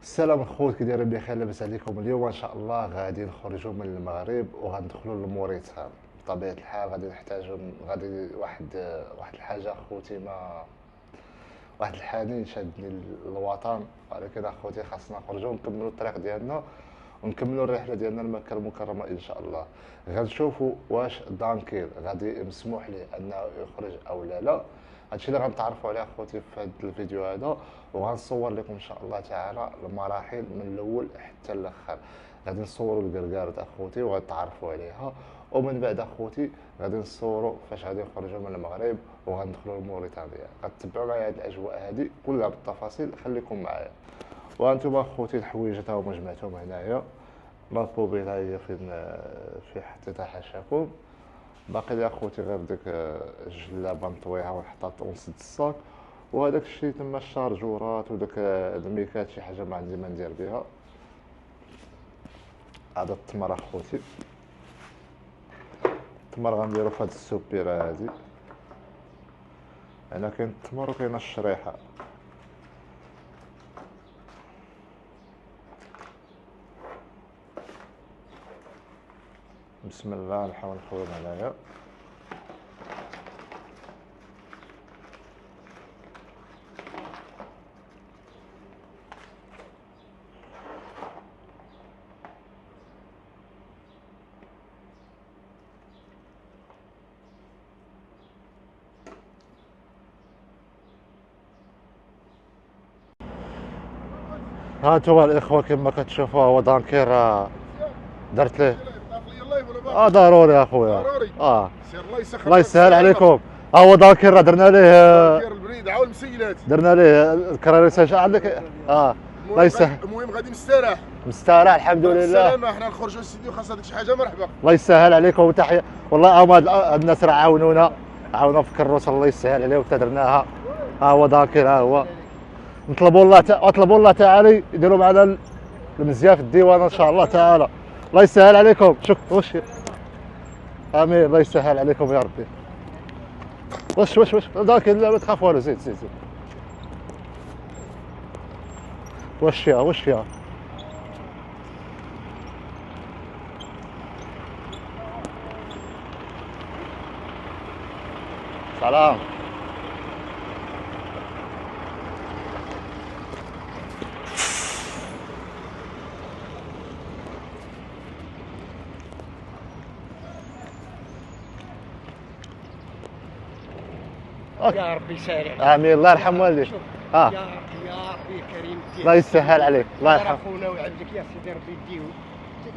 السلام الخوت، كي دايرين بخير؟ لاباس عليكم؟ اليوم ان شاء الله غادي نخرجوا من المغرب وغندخلوا لموريتان. بطبيعه الحال غادي نحتاجوا غادي واحد الحاجه اخوتي، ما واحد الحنين شادني للوطن، ولكن اخوتي خاصنا نخرجوا ونكملوا الطريق ديالنا ونكملوا الرحله ديالنا لمكه المكرمه ان شاء الله. غنشوفوا واش دانكيل غادي مسموح ليه انه يخرج او لا. هادشي اللي غنتعرفوا عليه اخوتي في هذا الفيديو هذا، وغنصور لكم ان شاء الله تعالى المراحل من الاول حتى الاخر. غادي نصوروا الكركارات اخوتي وغتعرفوا عليها، ومن بعد اخوتي غادي نصوروا فاش غادي نخرجوا من المغرب وغندخلوا لموريتانيا. غتتبعوا معايا هاد الاجواء هذه كلها بالتفاصيل، خليكم معايا. وانتم اخوتي الحوايج تا هما جمعتهم هنايا، مطلوبين هي في حتى حاشاكم. باقي لي اخوتي غير ديك الجلابه نطويها ونحطها ونسد الصاك، وهذاك الشيء تما الشارجورات وداك الميكات شي حاجه ما عندي ما ندير بها. هذا التمر اخوتي، التمر غنديرو في هاد السوبيره هادي. هنا كاين التمر وكاين الشريحه. بسم الله نحاول نخوي هنايا. ها انتم الاخوه كما كتشوفوا هو دانكير درت ليه. ضروري اخويا. ضروري. سير الله يسخر. الله يسهل عليكم. ها هو دانكير درنا ليه. داير البريد عاود المسيلات. درنا ليه الكراريس عندك. الله يسهل. المهم غادي مستريح. مستريح الحمد لله. السلامة، حنا نخرجوا للسيدي وخاص هذيك شي حاجه مرحبا. الله يسهل عليكم وتحيه. والله هاد الناس راه عاونونا في الكروسه، الله يسهل عليهم حتى درناها. ها هو دانكير، ها هو. نطلبوا الله تعالى يديروا معنا المزيان في الديوان ان شاء الله تعالى. الله يسهل عليكم. شوف واش امين. الله يسهل عليكم يا ربي. واش دانكير لا ما تخاف والو. زيد واش فيها سلام. يا ربي يسهل عليك. امين. الله يرحم والديك. يا ربي كريم. الله يسهل عليك. الله يرحم. خونا وعندك يا سيدي ربي يديه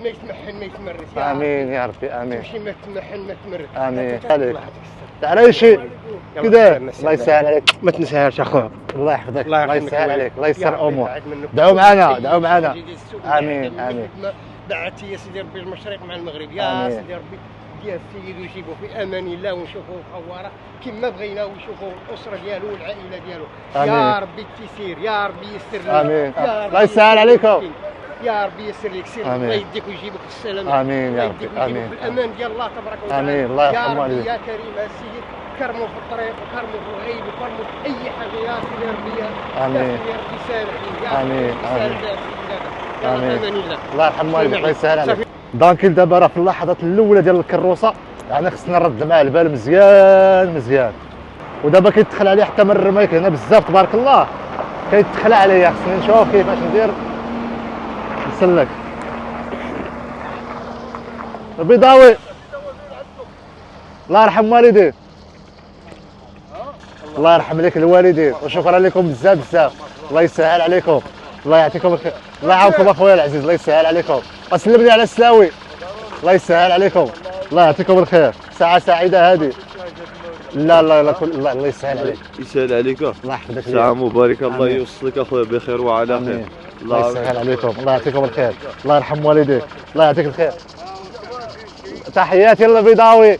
ما يتمحن ما يتمرس. امين يا ربي. امين. تمشي ما تمحن ما تمرس. امين عليك. تعالى شي كذا. الله يسهل عليك. ما تنساهاش اخويا. الله يحفظك. الله الله يسهل عليك. الله يسر الامور. دعوا دعوا معنا. امين. دعتي يا سيدي ربي المشرق مع المغرب يا سيدي ربي ديال السيد ويجيبوا في امان الله ونشوفوا خواره كما بغينا ونشوفوا الاسره ديالو والعائله ديالو. يا ربي التيسير، يا ربي يسر لك. امين. الله يسهل عليكم. يا ربي يسر لك. سير الله يديك ويجيبك السلامه. امين يا ربي. امين. بالامان ديال الله تبارك وتعالى. امين. الله يرحم والديك. يا كريم السيد كرموا في الطريق وكرموا في الغيب وكرموا في اي حاجه يا سيدي ربي. امين. يا سيدي ربي سامحني. امين. امين. الله يرحم والديك. الله يسهل عليك. دانكيل دابا راه في اللحظات الاولى ديال الكروسه، يعني خصنا نرد معاه البال مزيان. ودابا كيدخل عليه حتى من الرمايك هنا بزاف تبارك الله، كيدخل عليا. خصني نشوف كيفاش ندير نسلك. البيضاوي الله يرحم والديه. الله يرحم لك الوالدين وشكرا لكم بزاف. الله يسهل عليكم. الله يعطيكم الخير. الله يعاونكم اخويا العزيز. الله يسهل عليكم. وسلمني على السلاوي. الله يسهل عليكم. الله يعطيكم الخير. ساعة سعيدة هذه. لا الله يسهل عليك. يسهل عليك. الله يحفظك. ساعة مباركة. الله يوصلك اخويا بخير وعلى خير. الله يسهل عليكم. الله يعطيكم الخير. الله يرحم والديك. الله يعطيك الخير. تحياتي للبيضاوي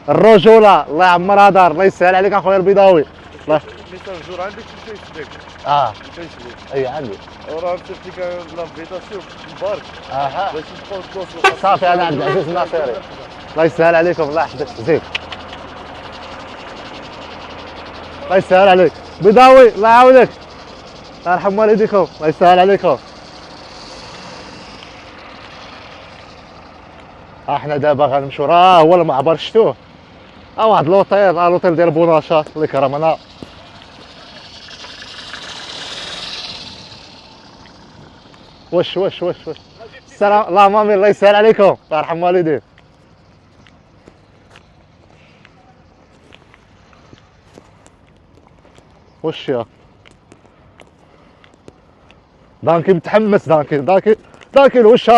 الرجولة. الله يعمرها دار. الله يسهل عليك اخويا البيضاوي. الله الجور عندك في الفيسبوك. الفيسبوك اي عندي. وراه نصيفط لك لافيتاسيون مبارك باش ندخلوا نتواصلوا. صافي انا عند عزيز الناصري. الله يسهل عليكم. الله يحفظك. زيد. الله يسهل عليك. بيضاوي الله يعاونك. الله يرحم والديكم. الله يسهل عليكم. احنا دابا غنمشيو راه هو المعبر شفتوه. واحد لوطيل ديال بوناشات الله يكرمنا. واش السلام اللهم امين الله يسهل عليكم الله يرحم والديك. واش يا دانكي متحمس دانكي واش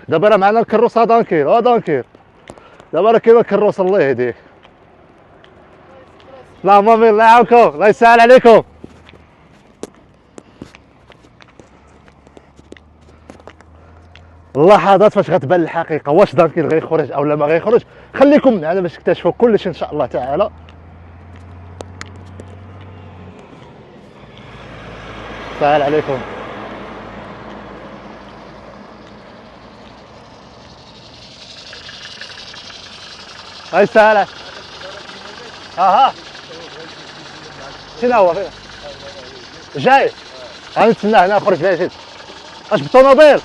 دابا راه معنا الكروسه دانكي دابا راه كاين الكروس الله يهديك. اللهم امين الله يعاونكم الله يسهل عليكم. اللحظات فاش غتبان الحقيقه واش دانكيل غيخرج او لا ما غيخرج. خليكم معنا باش تكتشفوا كلشي ان شاء الله تعالى. سهل عليكم. هاي سهلة. شنو هو فين؟ جاي. غنتسنى هنا نخرج فيها جيت. اش بالطوموبيل؟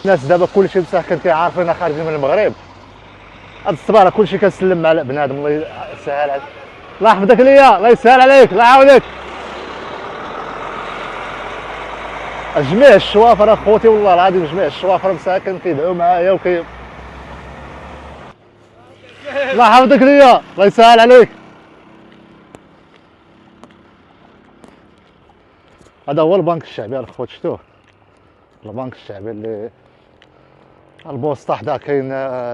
الناس دابا كلشي مساكن كيعرفونا خارجين من المغرب. هاد الصباح كلشي كنسلم على بنادم الله يسهل عليك. الله يحفظك ليا الله يسهل عليك الله يعاونك. جميع الشوافر اخوتي والله العظيم جميع الشوافر مساكن كيدعوا معايا الله يحفظك ليا الله يسهل عليك. هذا هو البنك الشعبي الخوت شفتوه البنك الشعبي اللي البوسطة حدا كاين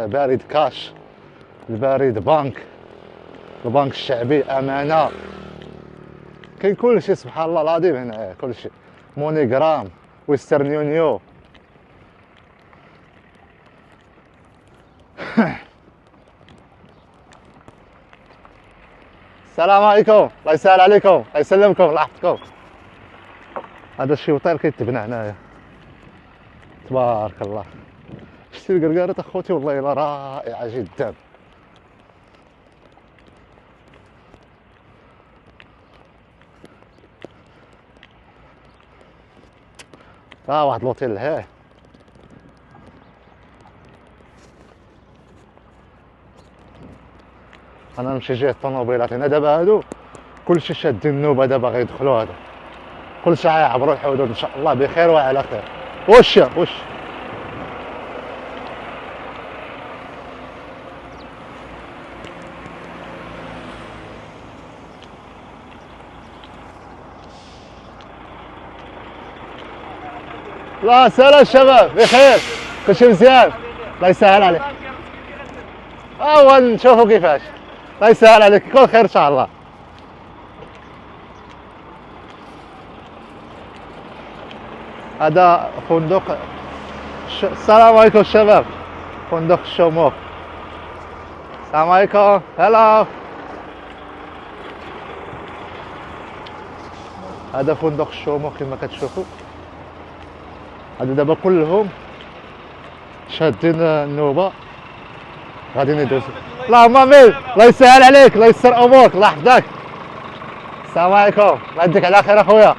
بريد كاش البريد بنك البنك الشعبي امانه كاين كلشي سبحان الله العظيم هنا كلشي مونيغرام ويسترن يونيو. السلام عليكم الله يسهل عليكم الله يسلمكم الله يحفظكم. هذا الشوطير كيتبنى هنايا تبارك الله. شتي الكركارات اخوتي والله الا رائعه جدا. واحد لوطيل هاه انا نمشي جهه الطوموبيلات هنا دابا هادو كلشي شادين النوبه دابا غيدخلوا هذا كلشي غيعبروا الحدود ان شاء الله بخير وعلى خير. واش لا سلام الشباب بخير كلشي مزيان الله يسهل عليك. نشوفوا كيفاش الله يسهل عليك يكون خير ان شاء الله. هذا فندق السلام عليكم الشباب فندق الشموخ. السلام عليكم هلا. هذا فندق الشموخ كما كتشوفوا. هذا دابا كلهم شادين النوبه غاديين يدوزوا. اللهم امين الله يسهل عليك الله يسر امورك الله يحفظك. السلام عليكم الله يديك على خير اخويا.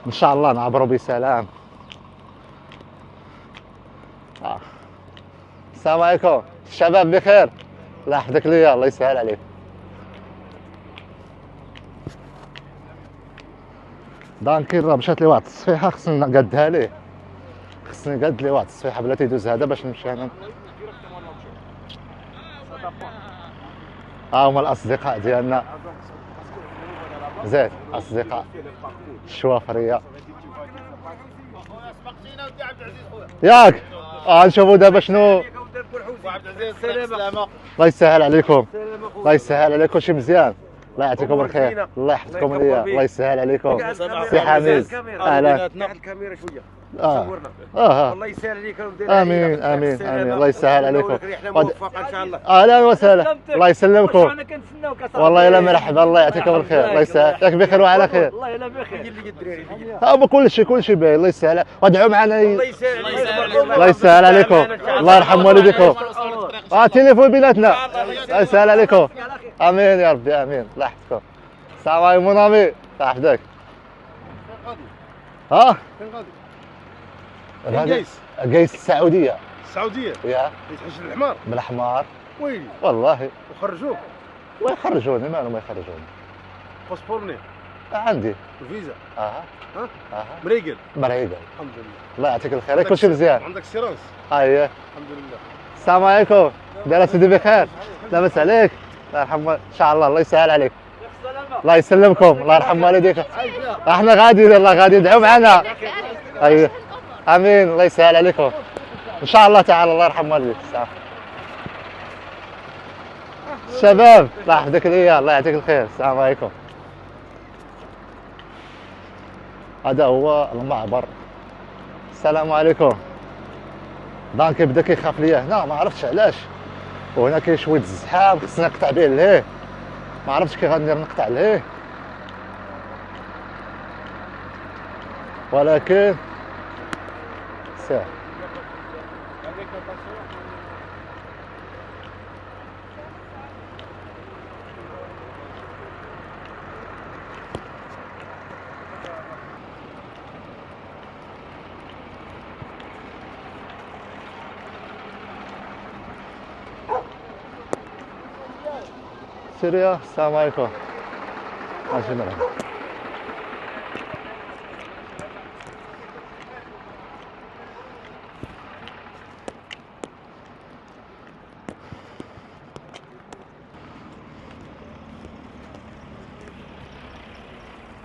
ان شاء الله نعبروا بسلام. السلام عليكم الشباب بخير الله يحفظك ليا الله يسهل عليك. دانكير راه مشات لي واحد التصفيحه خصني نقادها ليه خصني نقاد ليه واحد التصفيحه بلا تيدوز هذا باش نمشي انا. هما الاصدقاء ديالنا زيد اصدقاء الشوافريه ياك. نشوفوا دابا شنو. الله يسهل عليكم الله يسهل عليكم شي مزيان الله يعطيكم الخير الله يحفظكم ليا الله يسهل عليكم. سي حميد اهلا الكاميرا شويه صورنا. الله يسهل عليك. امين امين امين الله يسهل عليكم. موفق ان شاء الله. اهلا وسهلا الله يسلمكم والله الا مرحبا الله يعطيكم الخير الله يسهل ياك بخير وعلى خير. والله الا بخير. هما كلشي باين الله يسهل وادعوا معنا الله يسهل عليكم الله يرحم والديكم. تليفون بيناتنا الله يسهل عليكم. امين يا ربي امين الله يحفظكم. السلام عليكم مون امي الله يحفظك. فين غادي؟ غادي قيس قيس السعوديه. السعوديه يا يتحش الحمار بالحمار ويلي والله. وخرجوك ويخرجوني مالهم ما يخرجوني. باسبورني عندي. الفيزا ها مريقل مريقل. الحمد لله. الله يعطيك الخير كلشي مزيان. عندك سيرانس اييه الحمد لله. السلام عليكم. داير سيدي بخير؟ لاباس عليك؟ الله يرحم ان شاء الله. الله يسهل عليك. الله يسلمكم. الله يرحم والديك. احنا غادي يلا غادي ادعوا معنا. ايوه امين. الله يسهل عليكم ان شاء الله تعالى. الله يرحم والديك. الشباب الله يحفظك ليا. الله يعطيك الخير. السلام عليكم. هذا هو المعبر. السلام عليكم. دانك بدا كيخاف ليا هنا ما عرفتش علاش. وهنا كاين شويه الزحام خصنا نقطع به لهيه. ما عرفتش كي غندير نقطع لهيه ولكن ساهل. سوريا. السلام عليكم. ماشي مرحبا.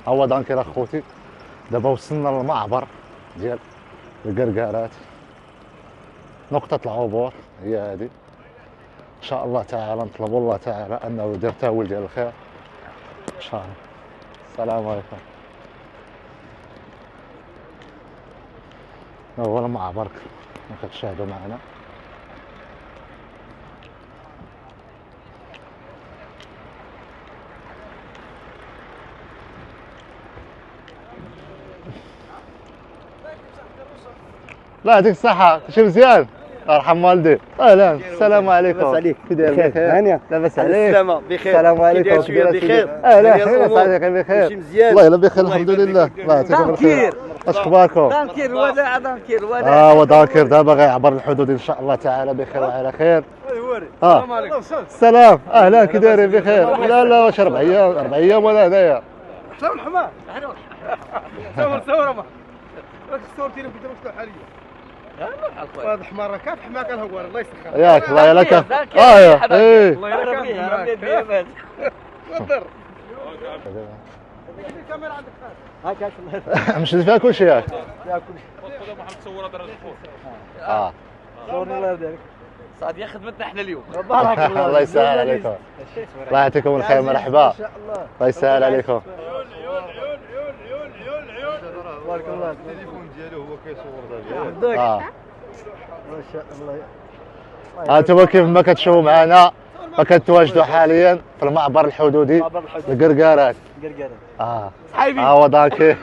هو دانكر اخوتي. دابا وصلنا للمعبر ديال القرقارات. نقطة العبور هي هذه. ان شاء الله تعالى نطلب الله تعالى انه يدير تاويل ديال الخير ان شاء الله. السلام عليكم. هو المعبر كتشاهدوا معنا. لا يعطيك الصحة. شي مزيان؟ الله يرحم والدي. اهلا السلام عليكم. لاباس عليك؟ كي داير بخير؟ هانية لاباس على عليك؟ السلامة بخير. السلام عليكم. كي داير شوية بخير؟ اهلا داير لاباس الأمور؟ عليك بخير؟ ماشي مزيان؟ والله الا بخير الله الحمد يبارك لله. فيك. الله يعطيكم الخير. اش اخباركم؟ دانكير ولا دانكير ولا ودانكر دابا غيعبر الحدود ان شاء الله تعالى بخير وعلى خير. السلام عليكم. السلام اهلا كي دايرين بخير؟ لا واش 4 ايام 4 ايام ولا هنايا؟ حلاوه الحمار صور ما راك صورتيني كنت مفتوح عليا. هذا الحمار راه كان حمار كان هو الله يسخر ياك الله يلك. يا ايه الله يرحمك. تفضل الكاميرا عندك خالد. مشيت فيها كلشي ياك. صورني الله يرضيك. صاد يا خدمتنا احنا اليوم. الله يسهل عليكم. الله يعطيكم الخير. مرحبا. الله يسهل عليكم. بارك الله. التليفون ديالو هو كيصور دابا. ما شاء الله. انتم كيف ما كتشوفوا معنا فكنتواجدوا حاليا في المعبر الحدودي القرقارات. صحيبي. هو داكي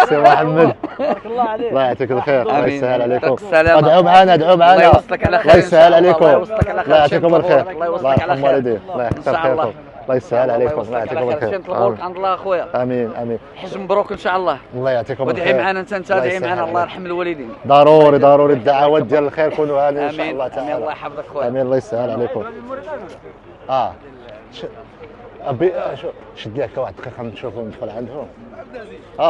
سي محمد. بارك الله عليك. الله يعطيك الخير. الله يسهل عليكم. السلامة. ادعوا معنا ادعوا معنا. الله يوصلك على خير. الله يسهل عليكم. الله يوصلك على خير. الله يعطيكم الخير. الله يوصلك الله على يرحم خير. والديه. الله يحفظ خيركم. الله يسهل عليكم. الله يعطيكم الخير. نطلبوك عند الله اخويا. امين. حج مبروك ان شاء الله. الله يعطيكم الخير. وادعي معنا انت ادعي معنا. الله عليك. يرحم الوالدين. ضروري الدعوات ديال الخير كونوا هاني ان شاء امين الله امين. تعالى. الله يحفظك خويا. امين. الله يسهل عليكم. ابي شد لي هكا واحد الدقيقه نشوفوا ندخل عندهم.